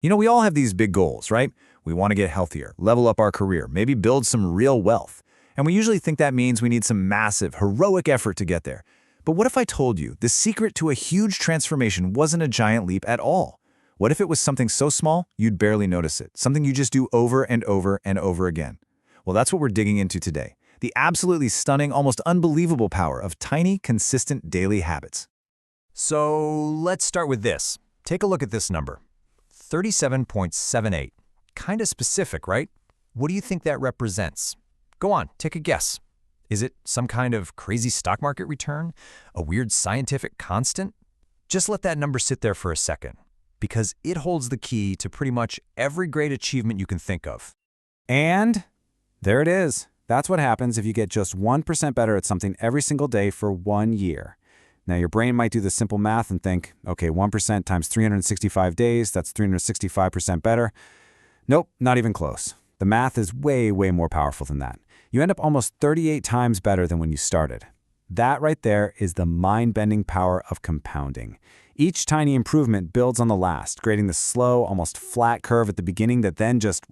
We all have these big goals, right? We want to get healthier, level up our career, maybe build some real wealth. And we usually think that means we need some massive, heroic effort to get there. But what if I told you the secret to a huge transformation wasn't a giant leap at all? What if it was something so small you'd barely notice it, something you just do over and over and over again? Well, that's what we're digging into today. The absolutely stunning, almost unbelievable power of tiny, consistent daily habits. So let's start with this. Take a look at this number, 37.78. Kinda specific, right? What do you think that represents? Go on, take a guess. Is it some kind of crazy stock market return? A weird scientific constant? Just let that number sit there for a second, because it holds the key to pretty much every great achievement you can think of. And there it is. That's what happens if you get just 1% better at something every single day for 1 year. Now, your brain might do the simple math and think, okay, 1% times 365 days, that's 365% better. Nope, not even close. The math is way, way more powerful than that. You end up almost 38 times better than when you started. That right there is the mind-bending power of compounding. Each tiny improvement builds on the last, creating the slow, almost flat curve at the beginning that then just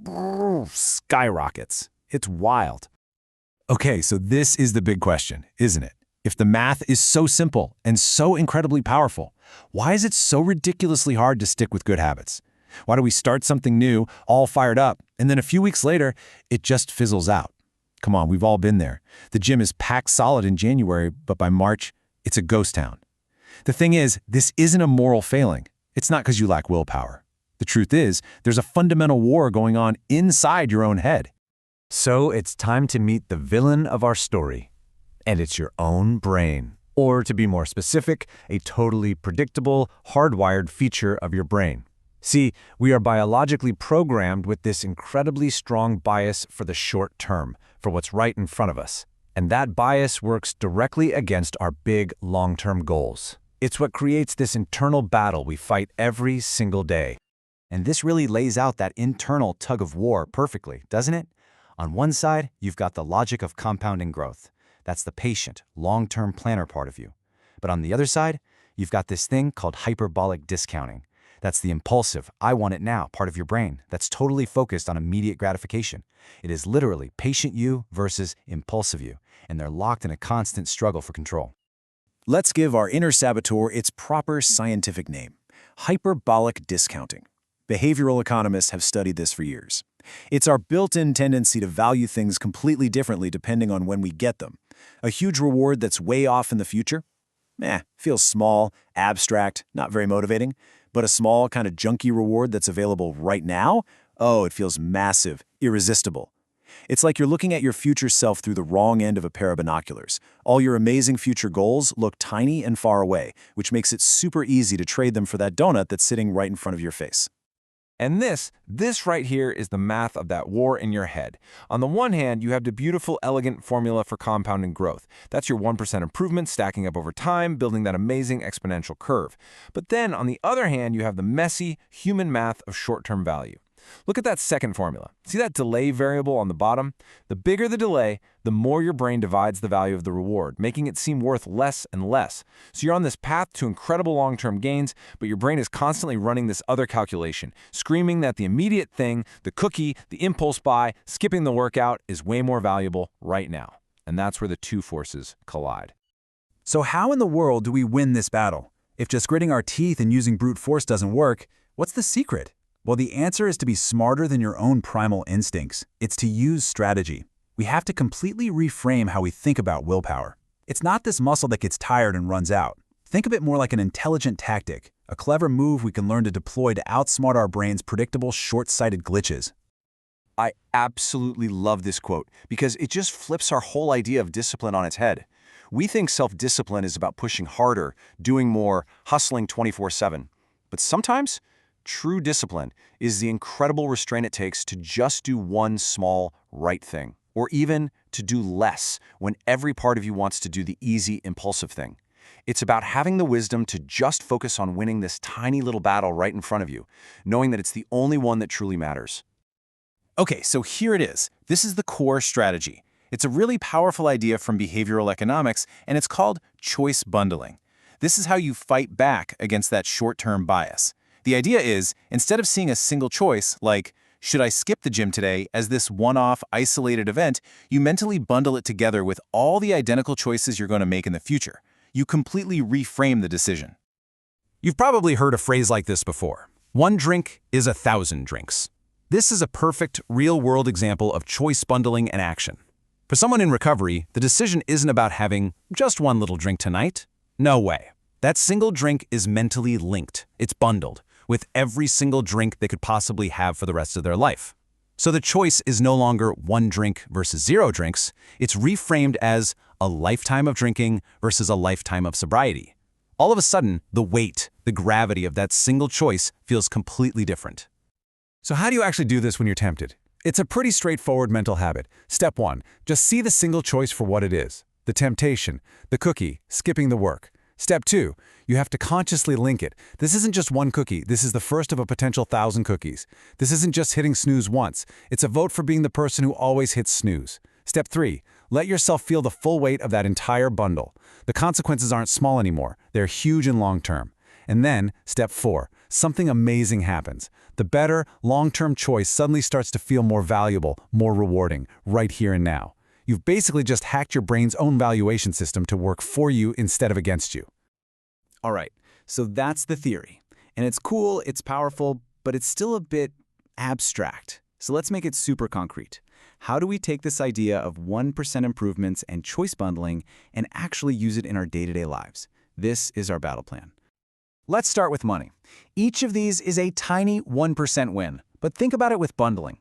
skyrockets. It's wild. Okay, so this is the big question, isn't it? If the math is so simple and so incredibly powerful, why is it so ridiculously hard to stick with good habits? Why do we start something new, all fired up, and then a few weeks later, it just fizzles out? Come on, we've all been there. The gym is packed solid in January, but by March, it's a ghost town. The thing is, this isn't a moral failing. It's not because you lack willpower. The truth is, there's a fundamental war going on inside your own head. So it's time to meet the villain of our story. And it's your own brain. Or to be more specific, a totally predictable, hardwired feature of your brain. See, we are biologically programmed with this incredibly strong bias for the short term, for what's right in front of us. And that bias works directly against our big, long-term goals. It's what creates this internal battle we fight every single day. And this really lays out that internal tug of war perfectly, doesn't it? On one side, you've got the logic of compounding growth. That's the patient, long-term planner part of you. But on the other side, you've got this thing called hyperbolic discounting. That's the impulsive, I want it now part of your brain that's totally focused on immediate gratification. It is literally patient you versus impulsive you, and they're locked in a constant struggle for control. Let's give our inner saboteur its proper scientific name: hyperbolic discounting. Behavioral economists have studied this for years. It's our built-in tendency to value things completely differently depending on when we get them. A huge reward that's way off in the future? Feels small, abstract, not very motivating. But a small, kind of junky reward that's available right now? Oh, it feels massive, irresistible. It's like you're looking at your future self through the wrong end of a pair of binoculars. All your amazing future goals look tiny and far away, which makes it super easy to trade them for that donut that's sitting right in front of your face. And this right here is the math of that war in your head. On the one hand, you have the beautiful, elegant formula for compounding growth. That's your 1% improvement stacking up over time, building that amazing exponential curve. But then, on the other hand, you have the messy, human math of short-term value. Look at that second formula. See that delay variable on the bottom? The bigger the delay, the more your brain divides the value of the reward, making it seem worth less and less. So you're on this path to incredible long-term gains, but your brain is constantly running this other calculation, screaming that the immediate thing, the cookie, the impulse buy, skipping the workout is way more valuable right now. And that's where the two forces collide. So how in the world do we win this battle? If just gritting our teeth and using brute force doesn't work, what's the secret? Well, the answer is to be smarter than your own primal instincts. It's to use strategy. We have to completely reframe how we think about willpower. It's not this muscle that gets tired and runs out. Think of it more like an intelligent tactic, a clever move we can learn to deploy to outsmart our brain's predictable, short-sighted glitches. I absolutely love this quote because it just flips our whole idea of discipline on its head. We think self-discipline is about pushing harder, doing more, hustling 24/7. But sometimes, true discipline is the incredible restraint it takes to just do one small, right thing, or even to do less when every part of you wants to do the easy, impulsive thing. It's about having the wisdom to just focus on winning this tiny little battle right in front of you, knowing that it's the only one that truly matters. Okay, so here it is. This is the core strategy. It's a really powerful idea from behavioral economics, and it's called choice bundling. This is how you fight back against that short-term bias. The idea is, instead of seeing a single choice, like, should I skip the gym today, as this one-off, isolated event, you mentally bundle it together with all the identical choices you're going to make in the future. You completely reframe the decision. You've probably heard a phrase like this before. One drink is 1,000 drinks. This is a perfect, real-world example of choice bundling in action. For someone in recovery, the decision isn't about having just one little drink tonight. No way. That single drink is mentally linked. It's bundled with every single drink they could possibly have for the rest of their life. So the choice is no longer one drink versus 0 drinks. It's reframed as a lifetime of drinking versus a lifetime of sobriety. All of a sudden, the weight, the gravity of that single choice feels completely different. So how do you actually do this when you're tempted? It's a pretty straightforward mental habit. Step 1, just see the single choice for what it is. The temptation, the cookie, skipping the work. Step 2, you have to consciously link it. This isn't just one cookie. This is the first of a potential 1,000 cookies. This isn't just hitting snooze once. It's a vote for being the person who always hits snooze. Step 3, let yourself feel the full weight of that entire bundle. The consequences aren't small anymore. They're huge and long-term. And then, step 4, something amazing happens. The better, long-term choice suddenly starts to feel more valuable, more rewarding, right here and now. You've basically just hacked your brain's own valuation system to work for you instead of against you. All right, so that's the theory. And it's cool, it's powerful, but it's still a bit abstract. So let's make it super concrete. How do we take this idea of 1% improvements and choice bundling and actually use it in our day-to-day lives? This is our battle plan. Let's start with money. Each of these is a tiny 1% win, but think about it with bundling.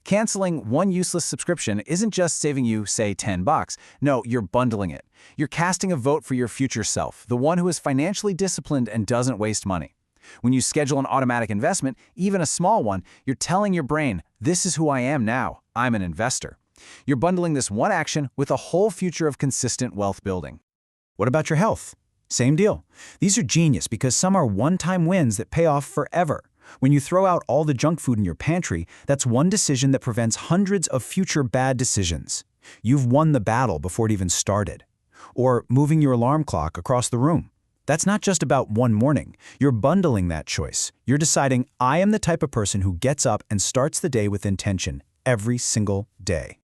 Canceling one useless subscription isn't just saving you, say, $10. No, you're bundling it. You're casting a vote for your future self, the one who is financially disciplined and doesn't waste money. When you schedule an automatic investment, even a small one, you're telling your brain, this is who I am now. I'm an investor. You're bundling this one action with a whole future of consistent wealth building. What about your health? Same deal. These are genius because some are one-time wins that pay off forever. When you throw out all the junk food in your pantry, that's one decision that prevents hundreds of future bad decisions. You've won the battle before it even started. Or moving your alarm clock across the room. That's not just about one morning. You're bundling that choice. You're deciding, I am the type of person who gets up and starts the day with intention every single day.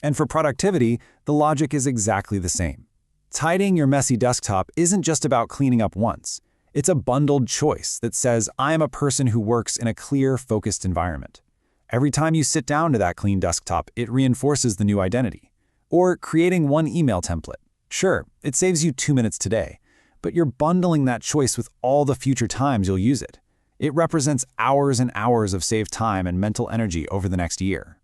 And for productivity, the logic is exactly the same. Tidying your messy desktop isn't just about cleaning up once. It's a bundled choice that says, I am a person who works in a clear, focused environment. Every time you sit down to that clean desktop, it reinforces the new identity. Or creating one email template. Sure, it saves you 2 minutes today, but you're bundling that choice with all the future times you'll use it. It represents hours and hours of saved time and mental energy over the next year.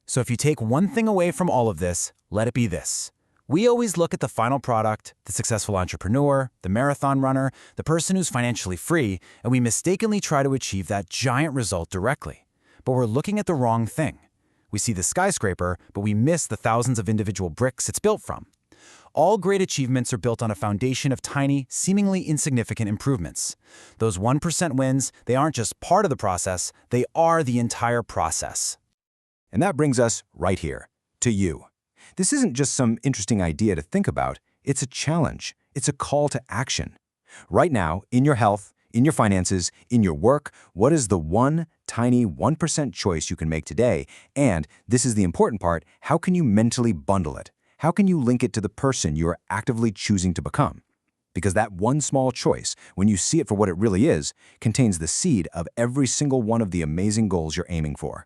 So if you take one thing away from all of this, let it be this. We always look at the final product, the successful entrepreneur, the marathon runner, the person who's financially free, and we mistakenly try to achieve that giant result directly. But we're looking at the wrong thing. We see the skyscraper, but we miss the thousands of individual bricks it's built from. All great achievements are built on a foundation of tiny, seemingly insignificant improvements. Those 1% wins, they aren't just part of the process, they are the entire process. And that brings us right here, to you. This isn't just some interesting idea to think about, it's a challenge. It's a call to action. Right now, in your health, in your finances, in your work, what is the one tiny 1% choice you can make today? And, this is the important part, how can you mentally bundle it? How can you link it to the person you are actively choosing to become? Because that one small choice, when you see it for what it really is, contains the seed of every single one of the amazing goals you're aiming for.